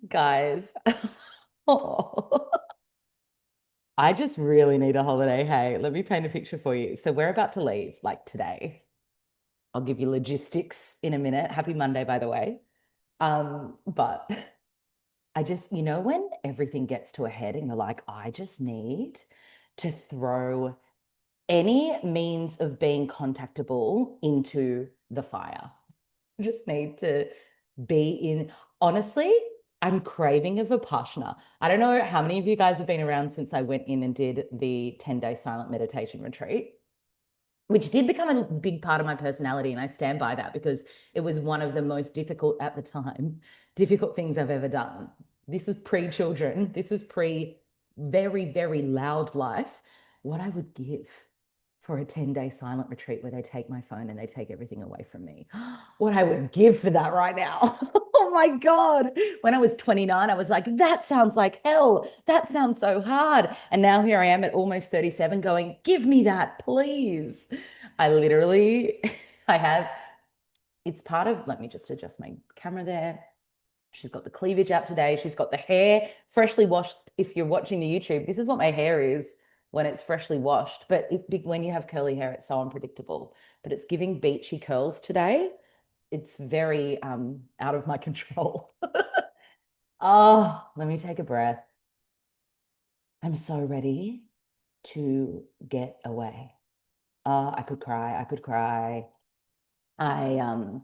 Guys, oh, I just really need a holiday. Hey, let me paint a picture for you. So we're about to leave like today. I'll give you logistics in a minute. Happy Monday, by the way. But I just, when everything gets to a head and you're like, I just need to throw any means of being contactable into the fire. Just need to be in. Honestly, I'm craving a Vipassana. I don't know how many of you guys have been around since I went in and did the 10-day silent meditation retreat, which did become a big part of my personality. And I stand by that because it was one of the most difficult at the time, difficult things I've ever done. This was pre-children. This was pre very, very loud life. What I would give for a 10-day silent retreat where they take my phone and they take everything away from me. What I would give for that right now. Oh my God. When I was 29, I was like, that sounds like hell. That sounds so hard. And now here I am at almost 37 going, give me that, please. I literally, I have, it's part of, let me just adjust my camera there. She's got the cleavage out today. She's got the hair freshly washed. If you're watching the YouTube, this is what my hair is when it's freshly washed. But when you have curly hair, it's so unpredictable. But it's giving beachy curls today. It's very out of my control. Oh, let me take a breath. I'm so ready to get away. I could cry. I could cry. I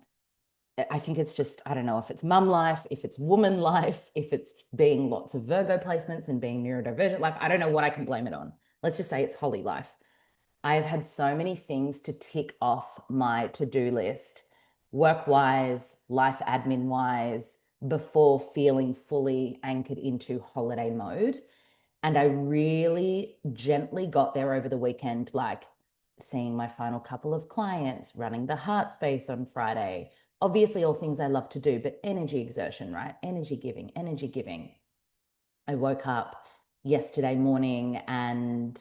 I think it's just, I don't know if it's mum life, if it's woman life, if it's being lots of Virgo placements and being neurodivergent life. I don't know what I can blame it on. Let's just say it's Holly life. I have had so many things to tick off my to-do list, work-wise, life admin-wise, before feeling fully anchored into holiday mode. And I really gently got there over the weekend, like seeing my final couple of clients, running the heart space on Friday. Obviously, all things I love to do, but energy exertion, right? Energy giving, energy giving. I woke up yesterday morning and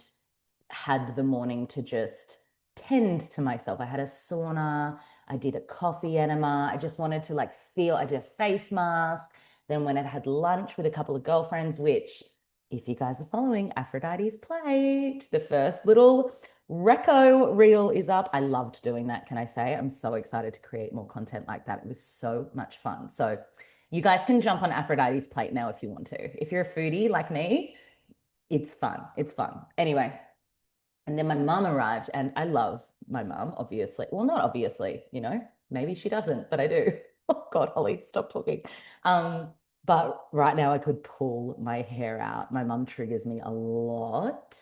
had the morning to just tend to myself. I had a sauna, I did a coffee enema. I just wanted to like feel, I did a face mask. Then when I had lunch with a couple of girlfriends, which if you guys are following Aphrodite's plate, the first little Reco reel is up. I loved doing that, can I say? I'm so excited to create more content like that. It was so much fun. So you guys can jump on Aphrodite's plate now if you want to. If you're a foodie like me, it's fun. It's fun. Anyway, and then my mum arrived, and I love my mum, obviously. Well, not obviously, maybe she doesn't, but I do. Oh God, Holly, stop talking. Um, but right now I could pull my hair out. My mum triggers me a lot.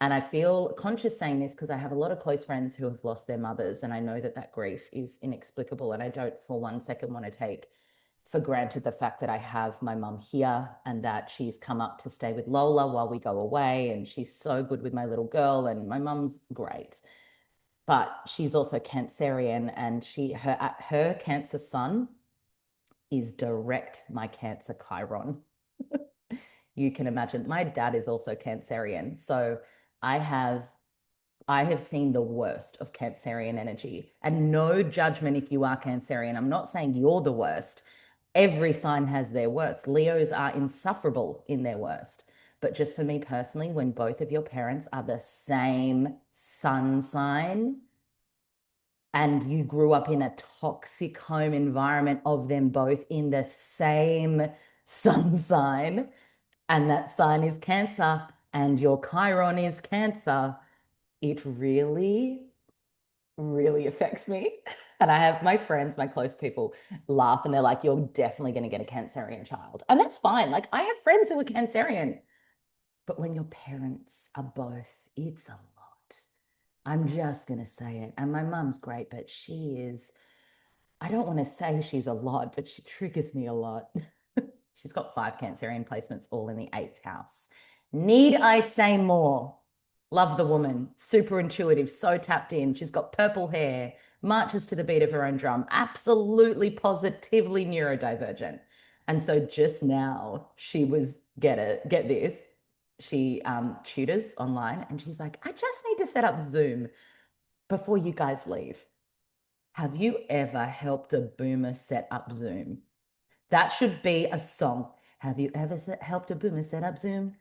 And I feel conscious saying this because I have a lot of close friends who have lost their mothers, and I know that that grief is inexplicable. And I don't for one second want to take for granted the fact that I have my mum here and that she's come up to stay with Lola while we go away. And she's so good with my little girl, and my mum's great. But she's also Cancerian, and her Cancer sun is direct my Cancer Chiron. You can imagine my dad is also Cancerian. So I have I have seen the worst of Cancerian energy, and no judgment if you are Cancerian. I'm not saying you're the worst. Every sign has their worst. Leos are insufferable in their worst. But just for me personally, when both of your parents are the same sun sign and you grew up in a toxic home environment of them both in the same sun sign, and that sign is Cancer and your Chiron is Cancer, it really, really affects me. And I have my friends, my close people laugh and they're like, you're definitely going to get a Cancerian child. And that's fine. Like, I have friends who are Cancerian. But when your parents are both, it's a lot. I'm just going to say it. And my mum's great, but she is, I don't want to say she's a lot, but she triggers me a lot. She's got 5 Cancerian placements, all in the eighth house. Need I say more? Love the woman, super intuitive, so tapped in. She's got purple hair, marches to the beat of her own drum, absolutely positively neurodivergent. And so just now she was, get this, she tutors online and she's like, I just need to set up Zoom before you guys leave. Have you ever helped a boomer set up Zoom? That should be a song. Have you ever helped a boomer set up Zoom?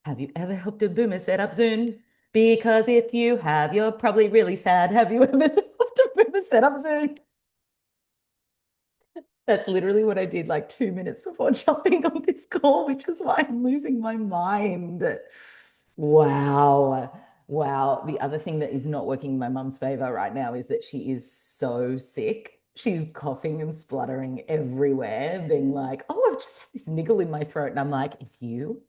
Have you ever helped a boomer set up Zoom? Because if you have, you're probably really sad. Have you ever helped a boomer set up Zoom? That's literally what I did like 2 minutes before jumping on this call, which is why I'm losing my mind. Wow. Wow. The other thing that is not working in my mum's favor right now is that she is so sick. She's coughing and spluttering everywhere, being like, oh, I've just had this niggle in my throat. And I'm like, if you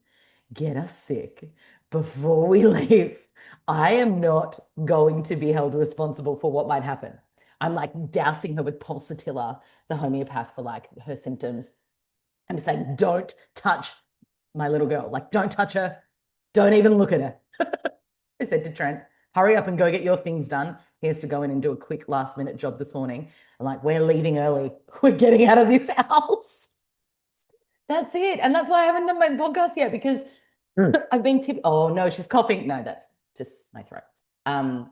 get us sick before we leave, I am not going to be held responsible for what might happen. I'm like dousing her with pulsatilla, the homeopath for like her symptoms. I'm just saying, don't touch my little girl. Like, don't touch her. Don't even look at her. I said to Trent, hurry up and go get your things done. He has to go in and do a quick last minute job this morning. I'm like, we're leaving early. We're getting out of this house. That's it. And that's why I haven't done my podcast yet because I've been tipped. Oh no, she's coughing. No, that's just my throat. Um,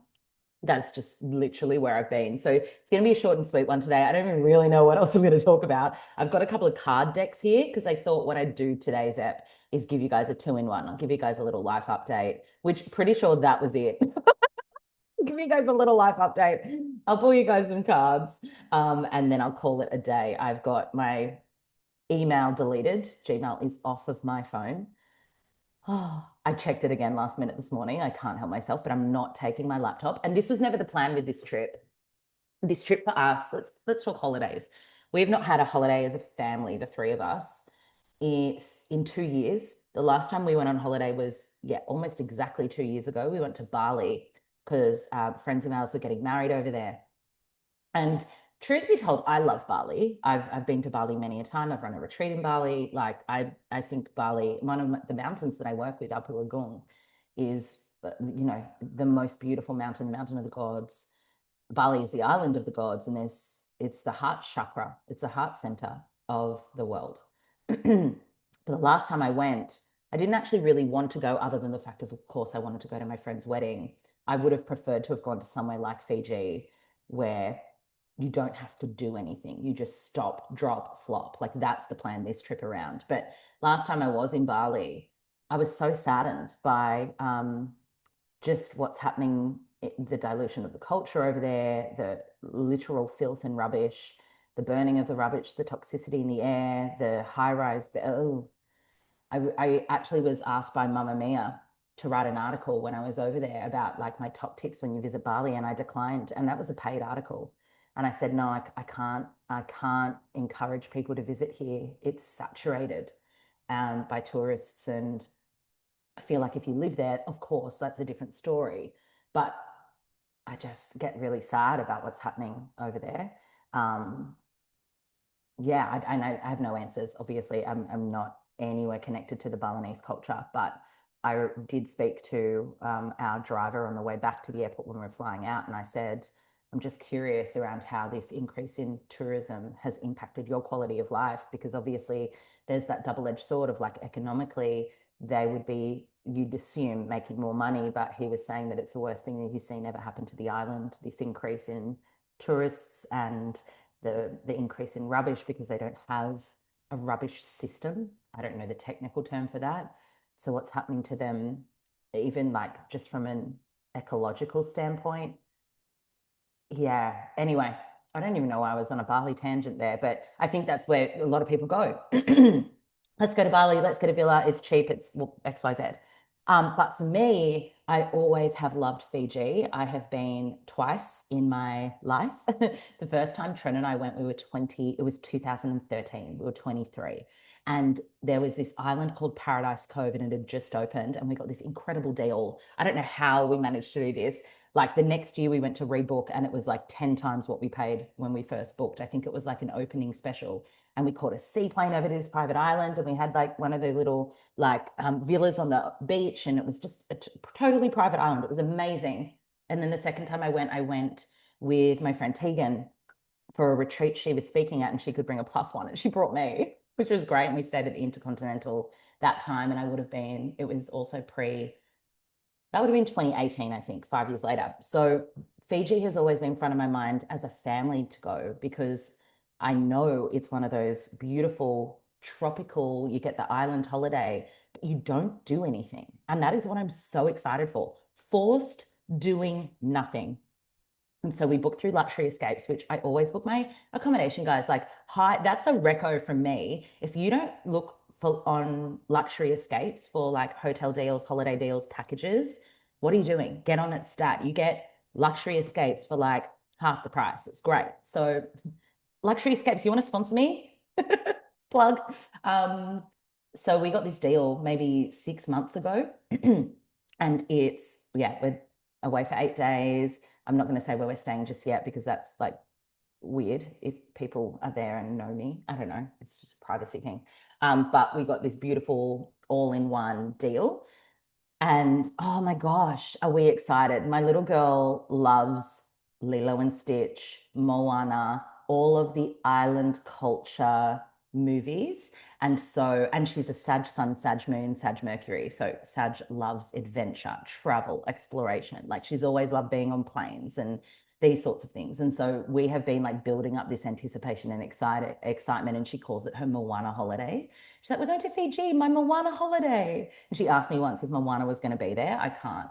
that's just literally where I've been. So it's going to be a short and sweet one today. I don't even really know what else I'm going to talk about. I've got a couple of card decks here because I thought what I'd do today's app is give you guys a two-in-one. I'll give you guys a little life update, which pretty sure that was it. Give you guys a little life update. I'll pull you guys some cards, and then I'll call it a day. I've got my email deleted. Gmail is off of my phone. Oh, I checked it again last minute this morning. I can't help myself, but I'm not taking my laptop. And this was never the plan with this trip. This trip for us, let's talk holidays. We've not had a holiday as a family, the three of us. It's in 2 years. The last time we went on holiday was, yeah, almost exactly 2 years ago. We went to Bali because friends of ours were getting married over there. And truth be told, I love Bali. I've been to Bali many a time. I've run a retreat in Bali. Like I think Bali, one of the mountains that I work with, Apu Agung, is the most beautiful mountain, the mountain of the gods. Bali is the island of the gods, and it's the heart chakra. It's the heart center of the world. But the last time I went, I didn't actually really want to go, other than the fact of course, I wanted to go to my friend's wedding. I would have preferred to have gone to somewhere like Fiji, where you don't have to do anything. You just stop, drop, flop. Like that's the plan this trip around. But last time I was in Bali, I was so saddened by just what's happening, the dilution of the culture over there, the literal filth and rubbish, the burning of the rubbish, the toxicity in the air, the high rise. Oh, I actually was asked by Mamma Mia to write an article when I was over there about like my top tips when you visit Bali, and I declined. And that was a paid article. And I said, no, I can't encourage people to visit here. It's saturated by tourists. And I feel like if you live there, of course, that's a different story. But I just get really sad about what's happening over there. Um, yeah, I have no answers. Obviously, I'm not anywhere connected to the Balinese culture, but I did speak to our driver on the way back to the airport when we were flying out, and I said, I'm just curious around how this increase in tourism has impacted your quality of life, because obviously there's that double-edged sword of like economically they would be, you'd assume, making more money, but he was saying that it's the worst thing that he's seen ever happen to the island, this increase in tourists and the increase in rubbish because they don't have a rubbish system. I don't know the technical term for that. So what's happening to them, even like just from an ecological standpoint? Yeah. Anyway, I don't even know why I was on a Bali tangent there, but I think that's where a lot of people go. Let's go to Bali, let's get a villa. It's cheap, it's well, XYZ. But for me, I always have loved Fiji. I have been twice in my life. The first time Trent and I went, we were 20, it was 2013, we were 23. And there was this island called Paradise Cove, and it had just opened, and we got this incredible deal. I don't know how we managed to do this. Like the next year, we went to rebook, and it was like 10 times what we paid when we first booked. I think it was like an opening special. And we caught a seaplane over to this private island, and we had like one of the little like villas on the beach, and it was just a totally private island. It was amazing. And then the second time I went with my friend Tegan for a retreat she was speaking at, and she could bring a plus one, and she brought me, which was great. And we stayed at the Intercontinental that time, and I would have been, it was also that would have been 2018, I think, 5 years later. So Fiji has always been front of my mind as a family to go, because I know it's one of those beautiful tropical, you get the island holiday, but you don't do anything. And that is what I'm so excited for. Forced doing nothing. And so we booked through Luxury Escapes, which I always book my accommodation, guys. Like, hi, that's a reco from me. If you don't look for on Luxury Escapes for like hotel deals, holiday deals, packages, what are you doing? Get on its stat. You get Luxury Escapes for like half the price. It's great. So Luxury Escapes, you want to sponsor me? Plug. Um, so we got this deal maybe 6 months ago. And it's, yeah, we're away for 8 days. I'm not going to say where we're staying just yet because that's like weird if people are there and know me. I don't know. It's just a privacy thing. But we got this beautiful all-in-one deal. And oh my gosh, are we excited? My little girl loves Lilo and Stitch, Moana, all of the island culture movies. And she's a Sag Sun, Sag Moon, Sag Mercury. So Sag loves adventure, travel, exploration. Like she's always loved being on planes and these sorts of things. And so we have been like building up this anticipation and excitement. And she calls it her Moana holiday. She's like, we're going to Fiji, my Moana holiday. And she asked me once if Moana was going to be there. I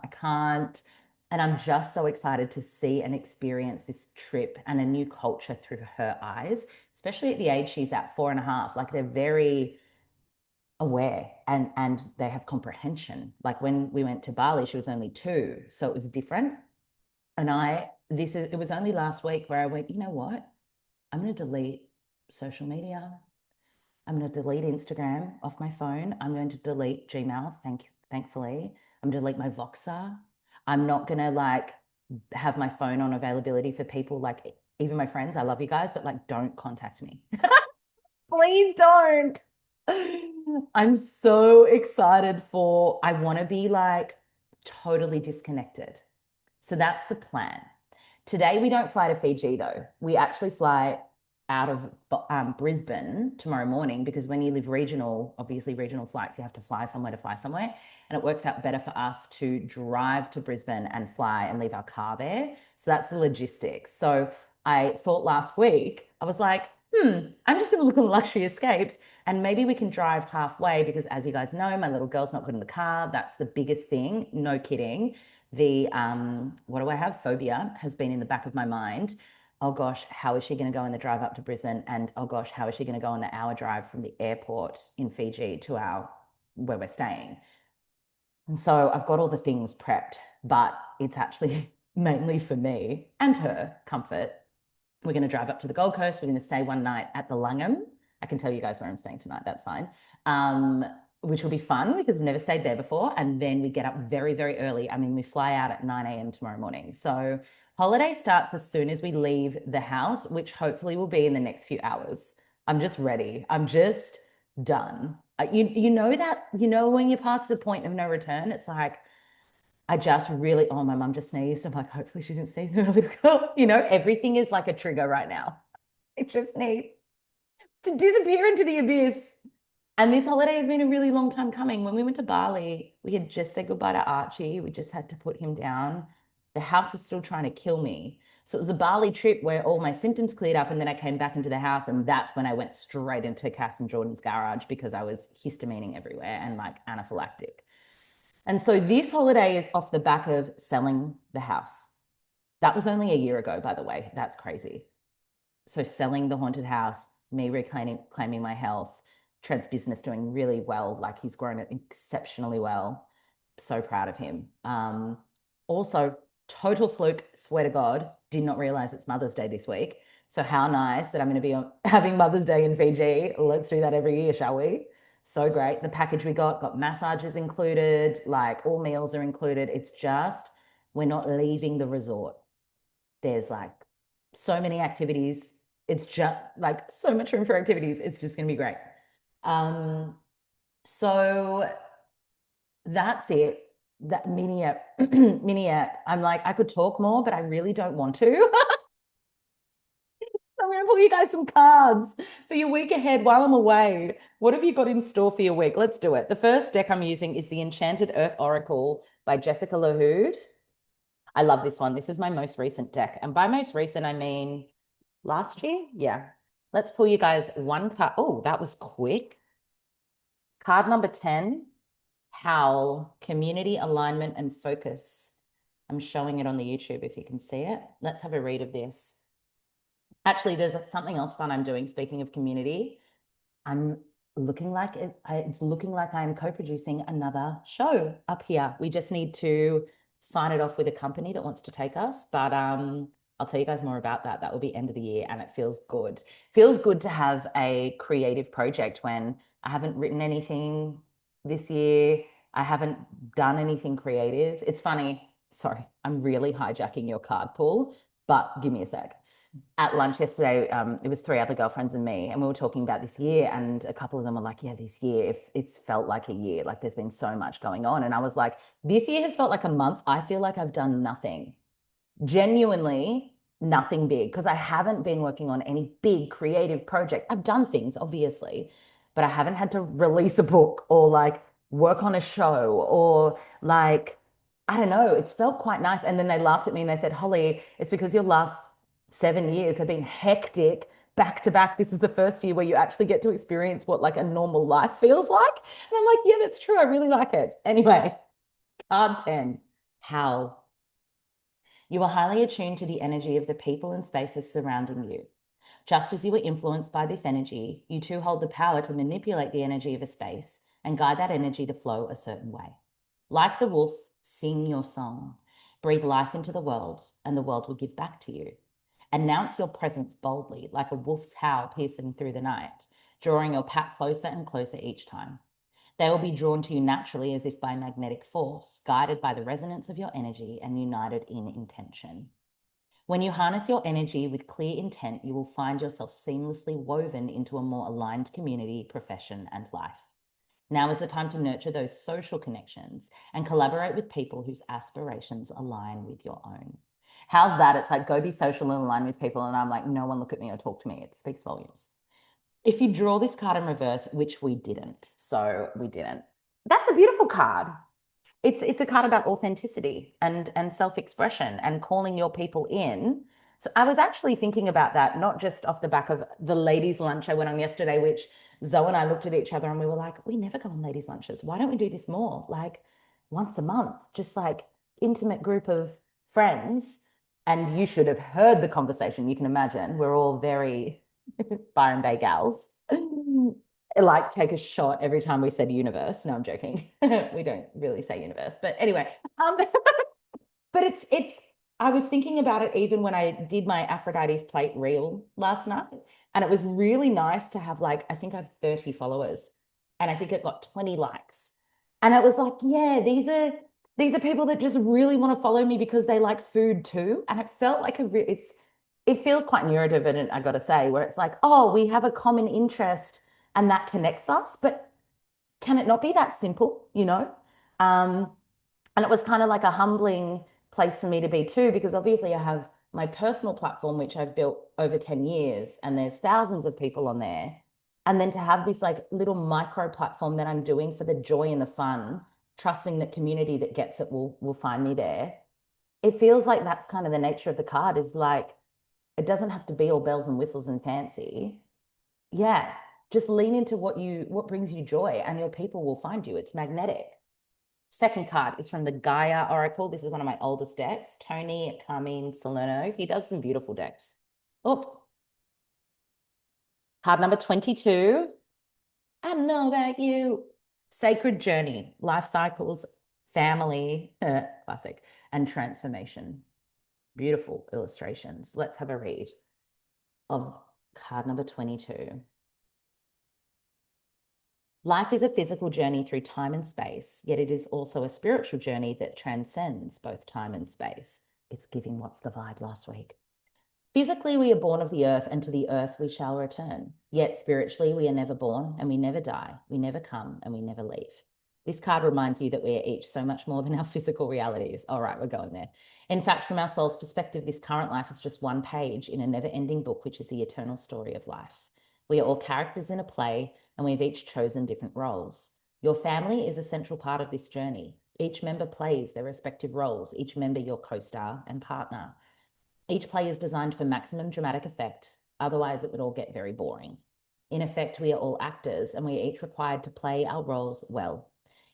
can't. And I'm just so excited to see and experience this trip and a new culture through her eyes, especially at the age she's at, 4.5. Like they're very aware and they have comprehension. Like when we went to Bali, she was only 2, so it was different. And it was only last week where I went, you know what? I'm going to delete social media. I'm going to delete Instagram off my phone. I'm going to delete Gmail, thankfully. I'm going to delete my Voxer. I'm not going to like have my phone on availability for people like even my friends. I love you guys, but like don't contact me. Please don't. I'm so excited I want to be like totally disconnected. So that's the plan. Today we don't fly to Fiji though. We actually fly out of Brisbane tomorrow morning because when you live regional, obviously regional flights, you have to fly somewhere to fly somewhere. And it works out better for us to drive to Brisbane and fly and leave our car there. So that's the logistics. So I thought last week, I was like, I'm just going to look at Luxury Escapes and maybe we can drive halfway because as you guys know, my little girl's not good in the car. That's the biggest thing. No kidding. The what do I have? Phobia has been in the back of my mind. Oh gosh, how is she going to go on the drive up to Brisbane? And oh gosh, how is she going to go on the hour drive from the airport in Fiji to our where we're staying? And so I've got all the things prepped, but it's actually mainly for me and her comfort. We're going to drive up to the Gold Coast. We're going to stay one night at the Langham. I can tell you guys where I'm staying tonight. That's fine. Which will be fun because we've never stayed there before. And then we get up very, very early. I mean, we fly out at 9 a.m. tomorrow morning. So holiday starts as soon as we leave the house, which hopefully will be in the next few hours. I'm just ready. I'm just done. You know that, when you're past the point of no return, it's like, I just really, oh, my mum just sneezed. I'm like, hopefully she didn't sneeze when I little girl. Everything is like a trigger right now. I just need to disappear into the abyss. And this holiday has been a really long time coming. When we went to Bali, we had just said goodbye to Archie. We just had to put him down. The house was still trying to kill me. So it was a Bali trip where all my symptoms cleared up, and then I came back into the house, and that's when I went straight into Cass and Jordan's garage because I was histamining everywhere and like anaphylactic. And so this holiday is off the back of selling the house. That was only a year ago, by the way. That's crazy. So selling the haunted house, me claiming my health, Trent's business doing really well. Like he's grown it exceptionally well. So proud of him. Also, total fluke, swear to God, did not realize it's Mother's Day this week. So how nice that I'm going to be having Mother's Day in Fiji. Let's do that every year, shall we? So great. The package we got massages included, like all meals are included. It's just, we're not leaving the resort. There's like so many activities. It's just like so much room for activities. It's just going to be great. So that's it. That mini app, mini app. I'm like, I could talk more, but I really don't want to. I'm going to pull you guys some cards for your week ahead while I'm away. What have you got in store for your week? Let's do it. The first deck I'm using is the Enchanted Earth Oracle by Jessica Lahoud. I love this one. This is my most recent deck. And by most recent, I mean last year. Yeah. Let's pull you guys one card. Oh, that was quick. Card number 10, Howl, Community Alignment and Focus. I'm showing it on the YouTube if you can see it. Let's have a read of this. Actually, there's something else fun I'm doing. Speaking of community, I'm looking like it's looking like I'm co-producing another show up here. We just need to sign it off with a company that wants to take us. But I'll tell you guys more about that. That will be end of the year, and it feels good. Feels good to have a creative project when I haven't written anything this year. I haven't done anything creative. It's funny. Sorry, I'm really hijacking your card pool, but give me a sec. At lunch yesterday, it was three other girlfriends and me, and we were talking about this year, and a couple of them were like, yeah, this year, if it's felt like a year, like there's been so much going on. And I was like, this year has felt like a month. I feel like I've done nothing, genuinely nothing big, because I haven't been working on any big creative project. I've done things, obviously, but I haven't had to release a book or like work on a show or like, I don't know. It's felt quite nice. And then they laughed at me and they said, Holly, it's because your last 7 years have been hectic back to back. This is the first year where you actually get to experience what like a normal life feels like. And I'm like, yeah, that's true. I really like it. Anyway, card 10, Howl. You are highly attuned to the energy of the people and spaces surrounding you. Just as you are influenced by this energy, you too hold the power to manipulate the energy of a space and guide that energy to flow a certain way. Like the wolf, sing your song. Breathe life into the world, and the world will give back to you. Announce your presence boldly, like a wolf's howl piercing through the night, drawing your pack closer and closer each time. They will be drawn to you naturally as if by magnetic force, guided by the resonance of your energy and united in intention. When you harness your energy with clear intent, you will find yourself seamlessly woven into a more aligned community, profession, and life. Now is the time to nurture those social connections and collaborate with people whose aspirations align with your own. How's that? It's like go be social and align with people. And I'm like, no one look at me or talk to me. It speaks volumes. If you draw this card in reverse, which we didn't, so we didn't. That's a beautiful card. It's a card about authenticity and self-expression and calling your people in. So I was actually thinking about that, not just off the back of the ladies' lunch I went on yesterday, which Zoe and I looked at each other and we were like, we never go on ladies' lunches. Why don't we do this more? Like once a month, just like intimate group of friends. And you should have heard the conversation. You can imagine we're all very Byron Bay gals. Like take a shot every time we said universe. No, I'm joking. We don't really say universe, but anyway. But it's I was thinking about it even when I did my Aphrodite's plate reel last night, and it was really nice to have like I think I have 30 followers, and I think it got 20 likes, and it was like, yeah, these are people that just really want to follow me because they like food too, and it felt like it feels quite neurodivergent, I got to say, where it's like, oh, we have a common interest and that connects us. But can it not be that simple, you know? Um, and it was kind of like a humbling place for me to be too, because obviously I have my personal platform, which I've built over 10 years, and there's thousands of people on there. And then to have this like little micro platform that I'm doing for the joy and the fun, trusting that community that gets it will find me there. It feels like that's kind of the nature of the card is like, it doesn't have to be all bells and whistles and fancy. Yeah, just lean into what brings you joy and your people will find you. It's magnetic. Second card is from the Gaia Oracle. This is one of my oldest decks. Toni, Carmine, Salerno. He does some beautiful decks. Oh, card number 22. I know about you. Sacred Journey, Life Cycles, Family, classic, and Transformation. Beautiful illustrations. Let's have a read of card number 22. Life is a physical journey through time and space, yet it is also a spiritual journey that transcends both time and space. It's giving what's the vibe last week. Physically, we are born of the earth, and to the earth we shall return. Yet spiritually, we are never born and we never die. We never come and we never leave. This card reminds you that we are each so much more than our physical realities. All right, we're going there. In fact, from our soul's perspective, this current life is just one page in a never-ending book, which is the eternal story of life. We are all characters in a play, and we've each chosen different roles. Your family is a central part of this journey. Each member plays their respective roles, each member your co-star and partner. Each play is designed for maximum dramatic effect, Otherwise, it would all get very boring. In effect, we are all actors and we are each required to play our roles well.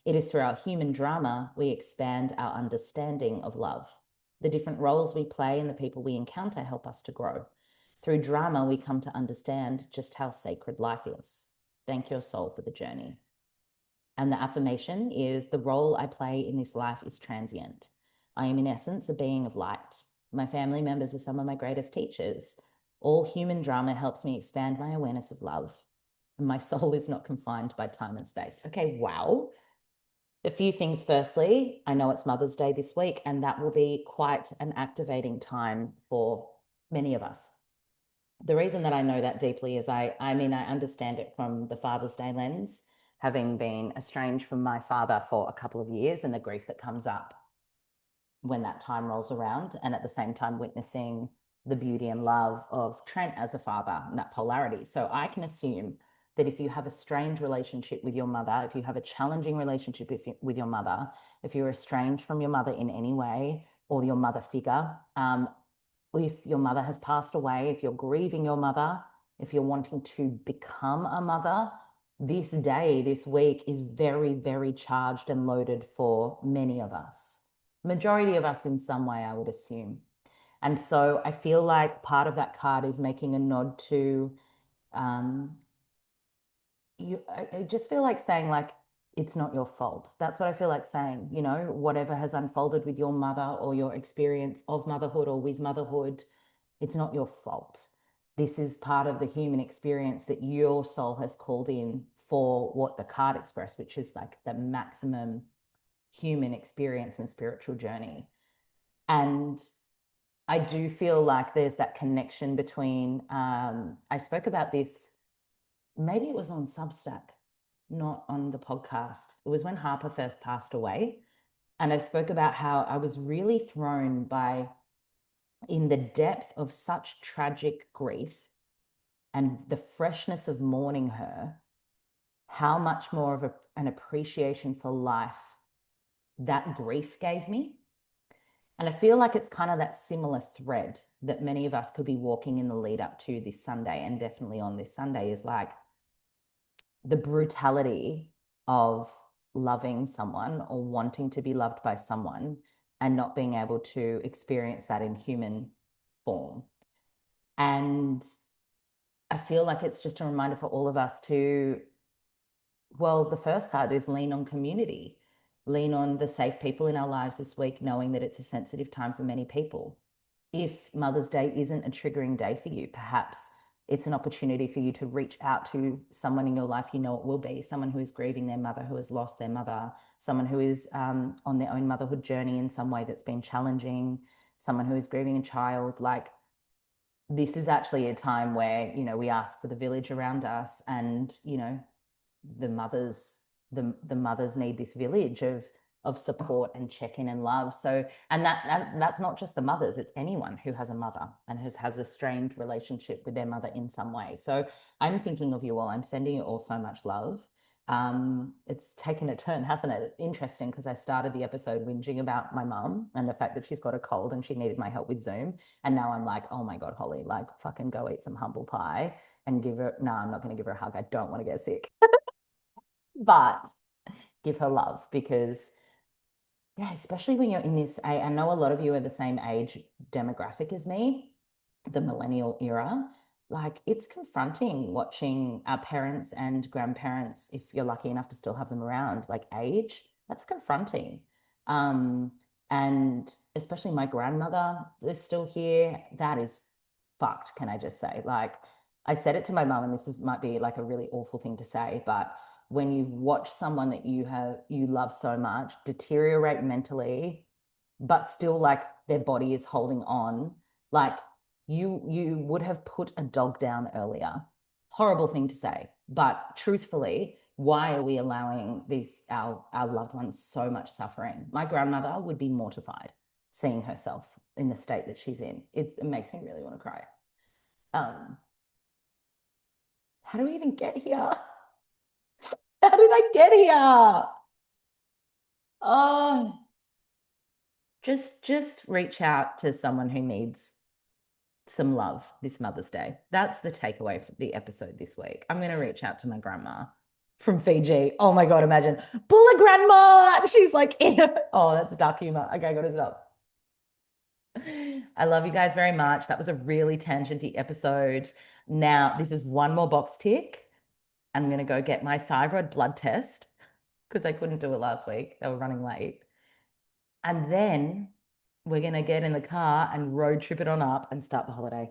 It is through our human drama we expand our understanding of love. The different roles we play and the people we encounter help us to grow. Through drama, we come to understand just how sacred life is. Thank your soul for the journey. And the affirmation is the role I play in this life is transient. I am, in essence, a being of light. My family members are some of my greatest teachers. All human drama helps me expand my awareness of love. My soul is not confined by time and space. Okay, wow. A few things. Firstly, I know it's Mother's Day this week, and that will be quite an activating time for many of us. The reason that I know that deeply is I mean, I understand it from the Father's Day lens, having been estranged from my father for a couple of years and the grief that comes up when that time rolls around, and at the same time witnessing the beauty and love of Trent as a father and that polarity. So I can assume that if you have a strained relationship with your mother, if you have a challenging relationship with your mother, if you're estranged from your mother in any way or your mother figure, if your mother has passed away, if you're grieving your mother, if you're wanting to become a mother, this day, this week is very, very charged and loaded for many of us. Majority of us in some way, I would assume. And so I feel like part of that card is making a nod to I just feel like saying like it's not your fault. That's what I feel like saying, you know, whatever has unfolded with your mother or your experience of motherhood or with motherhood, it's not your fault. This is part of the human experience that your soul has called in for what the card expressed, which is like the maximum human experience and spiritual journey. And I do feel like there's that connection between, I spoke about this, maybe it was on Substack, not on the podcast. It was when Harper first passed away. And I spoke about how I was really thrown by, in the depth of such tragic grief and the freshness of mourning her, how much more of an appreciation for life that grief gave me. And I feel like it's kind of that similar thread that many of us could be walking in the lead up to this Sunday, and definitely on this Sunday, is like the brutality of loving someone or wanting to be loved by someone and not being able to experience that in human form. And I feel like it's just a reminder for all of us to, well, the first card is lean on community, lean on the safe people in our lives this week, knowing that it's a sensitive time for many people. If Mother's Day isn't a triggering day for you, perhaps it's an opportunity for you to reach out to someone in your life you know it will be, someone who is grieving their mother, who has lost their mother, someone who is on their own motherhood journey in some way that's been challenging, someone who is grieving a child. Like, this is actually a time where, you know, we ask for the village around us, and, you know, the mothers the mothers need this village of support and check-in and love. So, and that's not just the mothers, it's anyone who has a mother and has a strained relationship with their mother in some way. So I'm thinking of you all. I'm sending you all so much love. It's taken a turn, hasn't it? Interesting, because I started the episode whinging about my mum and the fact that she's got a cold and she needed my help with Zoom. And now I'm like, oh my God, Holly, like fucking go eat some humble pie and give her, no, I'm not going to give her a hug. I don't want to get sick. But give her love, because yeah, especially when you're in this, I know a lot of you are the same age demographic as me, the millennial era. Like, it's confronting watching our parents and grandparents, if you're lucky enough to still have them around, like age. That's confronting. Um, and especially my grandmother is still here. That is fucked, can I just say? Like, I said it to my mum, and might be like a really awful thing to say, but when you watch someone that you love so much deteriorate mentally, but still like their body is holding on, like you would have put a dog down earlier. Horrible thing to say, but truthfully, why are we allowing our loved ones so much suffering? My grandmother would be mortified seeing herself in the state that she's in. It makes me really want to cry. How do we even get here? How did I get here? Oh, just reach out to someone who needs some love this Mother's Day. That's the takeaway for the episode this week. I'm going to reach out to my grandma from Fiji. Oh my God, imagine. Bulla grandma. She's like, oh, that's dark humor. Okay, got to stop. I love you guys very much. That was a really tangenty episode. Now, this is one more box tick. I'm going to go get my thyroid blood test because I couldn't do it last week. They were running late. And then we're going to get in the car and road trip it on up and start the holiday.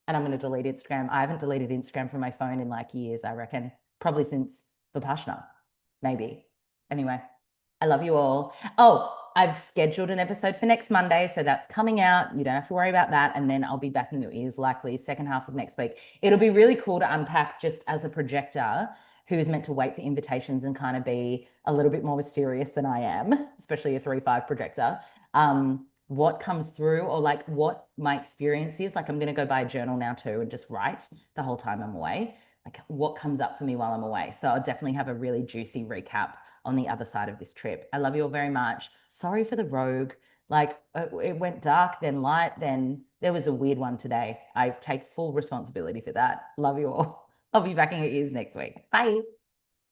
And I'm going to delete Instagram. I haven't deleted Instagram from my phone in like years, I reckon. Probably since Vipassana, maybe. Anyway, I love you all. Oh, I've scheduled an episode for next Monday, so that's coming out. You don't have to worry about that. And then I'll be back in your ears likely second half of next week. It'll be really cool to unpack just as a projector who is meant to wait for invitations and kind of be a little bit more mysterious than I am, especially a 3-5 projector. What comes through or like what my experience is. Like I'm going to go buy a journal now too and just write the whole time I'm away. Like what comes up for me while I'm away. So I'll definitely have a really juicy recap on the other side of this trip. I love you all very much. Sorry for the rogue. Like it went dark, then light, then there was a weird one today. I take full responsibility for that. Love you all. I'll be back in your ears next week. Bye.